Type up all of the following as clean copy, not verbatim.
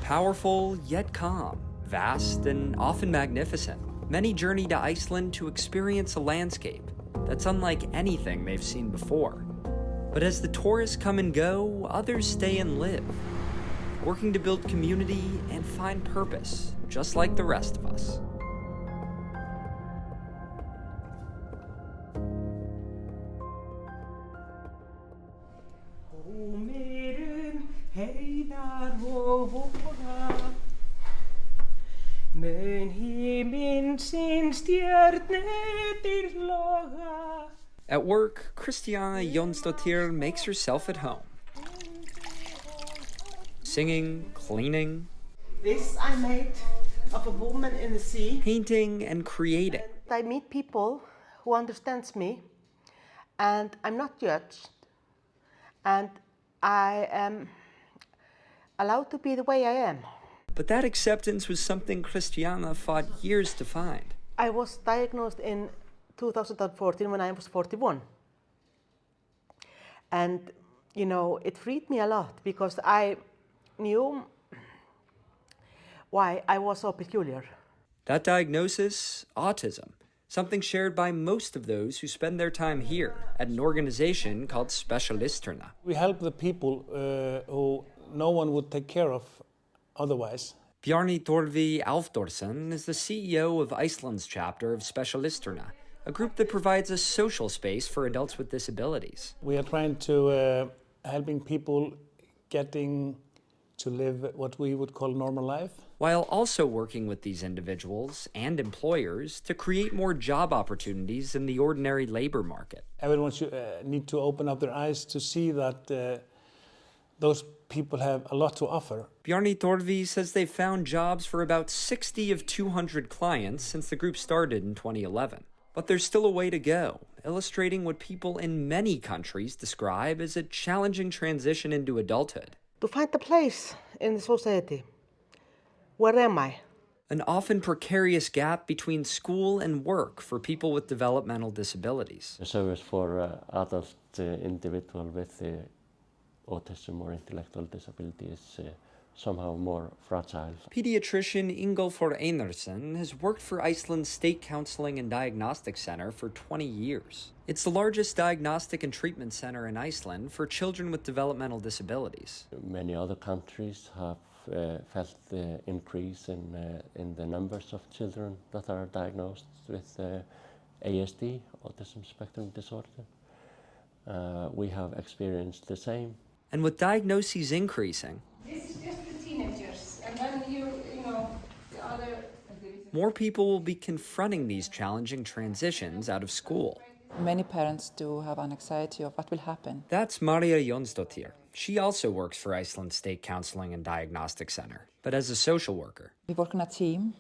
Powerful yet calm, vast and often magnificent, many journey to Iceland to experience a landscape that's unlike anything they've seen before. But as the tourists come and go, others stay and live, working to build community and find purpose, just like the rest of us. At work, Christiana Jonsdottir makes herself at home. Singing, cleaning, This I made of a woman in the sea. painting, and creating. I meet people who understands me, and I'm not judged, and I am allowed to be the way I am. But that acceptance was something Christiana fought years to find. I was diagnosed in 2014 when I was 41. And, you know, it freed me a lot because I knew why I was so peculiar. That diagnosis, autism, something shared by most of those who spend their time here at an organization called Specialisterna. We help the people who no one would take care of otherwise. Bjarni Torvi Alfdorsson is the CEO of Iceland's chapter of Specialisterna, a group that provides a social space for adults with disabilities. We are trying to helping people getting to live what we would call normal life. While also working with these individuals and employers to create more job opportunities in the ordinary labor market. Everyone should need to open up their eyes to see that those people have a lot to offer. Bjarni Torvi says they've found jobs for about 60 of 200 clients since the group started in 2011. But there's still a way to go, illustrating what people in many countries describe as a challenging transition into adulthood. To find a place in the society. Where am I? An often precarious gap between school and work for people with developmental disabilities. The service for adult individual with autism or intellectual disability is somehow more fragile. Pediatrician Ingolfur Einarsson has worked for Iceland's State Counseling and Diagnostic Center for 20 years. It's the largest diagnostic and treatment center in Iceland for children with developmental disabilities. Many other countries have felt the increase in the numbers of children that are diagnosed with ASD, autism spectrum disorder. We have experienced the same. And with diagnoses increasing, This is just the teenagers, and then you know, the other. more people will be confronting these challenging transitions out of school. Many parents do have an anxiety of what will happen. That's Maria Jonsdottir. She also works for Iceland's State Counseling and Diagnostic Center, but as a social worker. We work in a team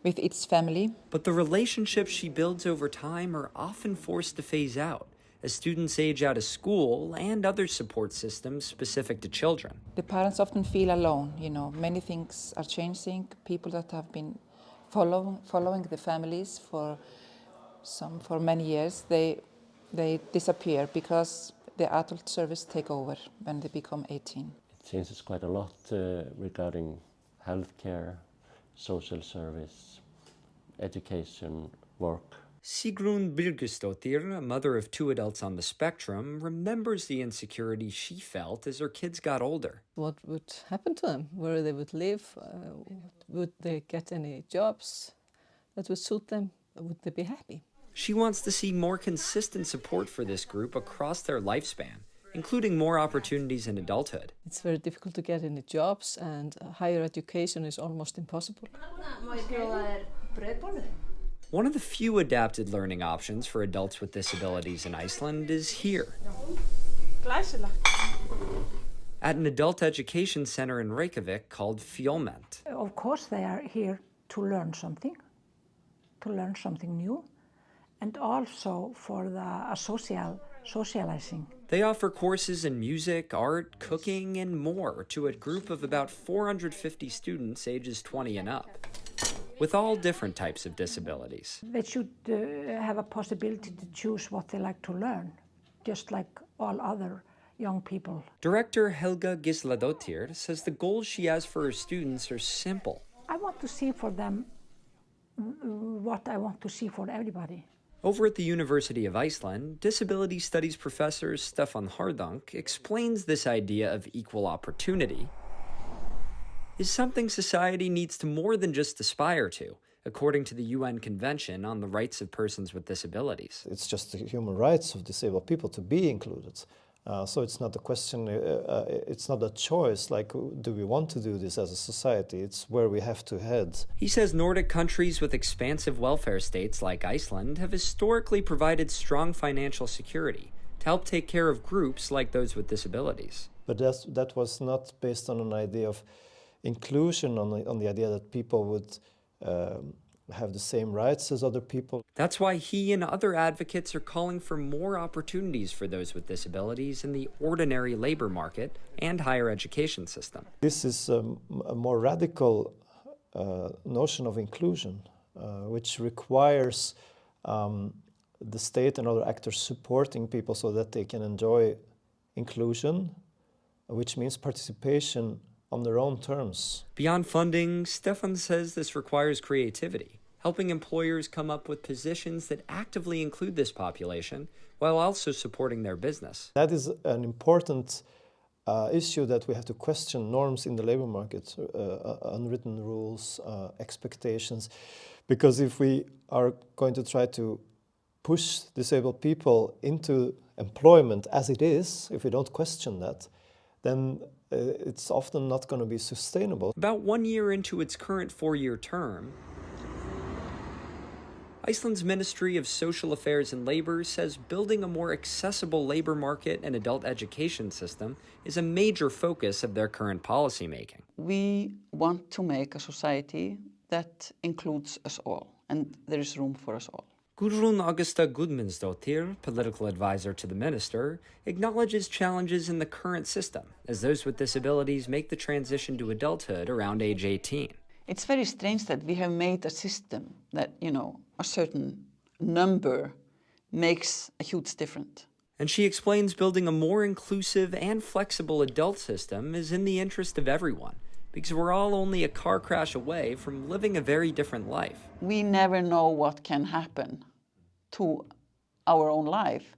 with its family. But the relationships she builds over time are often forced to phase out as students age out of school and other support systems specific to children. The parents often feel alone, you know, many things are changing. People that have been following the families for many years, they disappear because the adult service take over when they become 18. It changes quite a lot regarding healthcare, social service, education, work. Sigrun Birgisdottir, a mother of 2 adults on the spectrum, remembers the insecurity she felt as her kids got older. What would happen to them, where they would live, would they get any jobs that would suit them, would they be happy? She wants to see more consistent support for this group across their lifespan, including more opportunities in adulthood. It's very difficult to get any jobs, and higher education is almost impossible. One of the few adapted learning options for adults with disabilities in Iceland is here. At an adult education center in Reykjavik called Fjolment. Of course they are here to learn something new, and also for the socializing. They offer courses in music, art, cooking, and more to a group of about 450 students ages 20 and up, with all different types of disabilities. They should have a possibility to choose what they like to learn, just like all other young people. Director Helga Gisladottir says the goals she has for her students are simple. I want to see for them what I want to see for everybody. Over at the University of Iceland, disability studies professor Stefán Hardunk explains this idea of equal opportunity is something society needs to more than just aspire to, according to the UN Convention on the Rights of Persons with Disabilities. It's just the human rights of disabled people to be included. So it's not a question, it's not a choice, like, do we want to do this as a society? It's where we have to head. He says Nordic countries with expansive welfare states like Iceland have historically provided strong financial security to help take care of groups like those with disabilities. But that was not based on an idea of inclusion, on the idea that people would have the same rights as other people. That's why he and other advocates are calling for more opportunities for those with disabilities in the ordinary labor market and higher education system. This is a more radical notion of inclusion, which requires the state and other actors supporting people so that they can enjoy inclusion, which means participation on their own terms. Beyond funding, Stefan says this requires creativity, helping employers come up with positions that actively include this population while also supporting their business. That is an important issue that we have to question norms in the labor market, unwritten rules, expectations, because if we are going to try to push disabled people into employment as it is, if we don't question that, then it's often not going to be sustainable. About 1 year into its current 4-year term, Iceland's Ministry of Social Affairs and Labor says building a more accessible labor market and adult education system is a major focus of their current policymaking. We want to make a society that includes us all, and there is room for us all. Guðrún Augusta Guðmundsdóttir, political advisor to the minister, acknowledges challenges in the current system as those with disabilities make the transition to adulthood around age 18. It's very strange that we have made a system that, a certain number makes a huge difference. And she explains building a more inclusive and flexible adult system is in the interest of everyone, because we're all only a car crash away from living a very different life. We never know what can happen to our own life,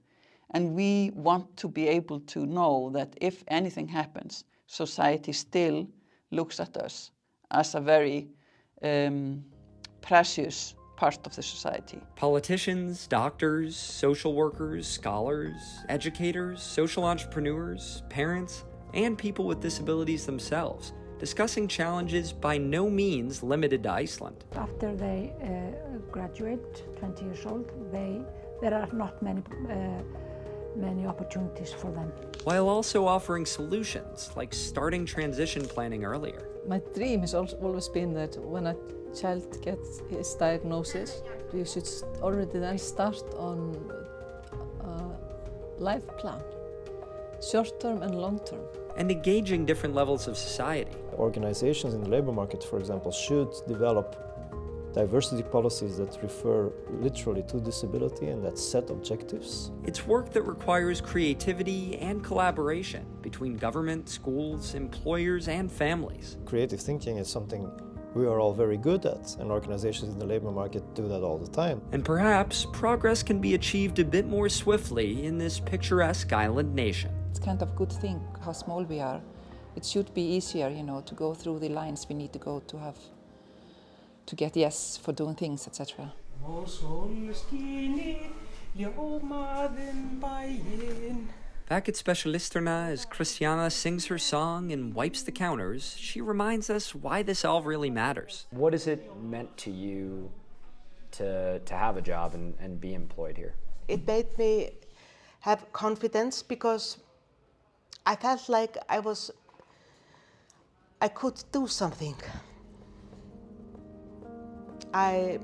and we want to be able to know that if anything happens, society still looks at us as a very precious part of the society. Politicians, doctors, social workers, scholars, educators, social entrepreneurs, parents, and people with disabilities themselves, discussing challenges by no means limited to Iceland. After they graduate, 20 years old, there are not many opportunities for them. While also offering solutions like starting transition planning earlier. My dream has always been that when a child gets his diagnosis, we should already then start on a life plan, short-term and long-term. And engaging different levels of society. Organizations in the labor market, for example, should develop diversity policies that refer literally to disability and that set objectives. It's work that requires creativity and collaboration between government, schools, employers, and families. Creative thinking is something we are all very good at, and organizations in the labor market do that all the time. And perhaps progress can be achieved a bit more swiftly in this picturesque island nation. It's kind of good thing how small we are. It should be easier, to go through the lines we need to go to get yes for doing things, etc. Back at Specialisterna, as Christiana sings her song and wipes the counters, she reminds us why this all really matters. What has it meant to you to have a job and be employed here? It made me have confidence because I felt like I could do something. I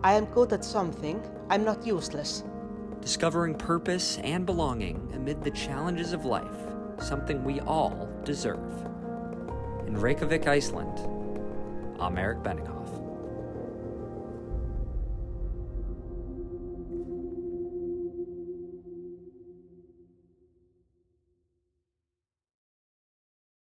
am good at something. I'm not useless. Discovering purpose and belonging amid the challenges of life, something we all deserve. In Reykjavik, Iceland, I'm Eric Benninghoff.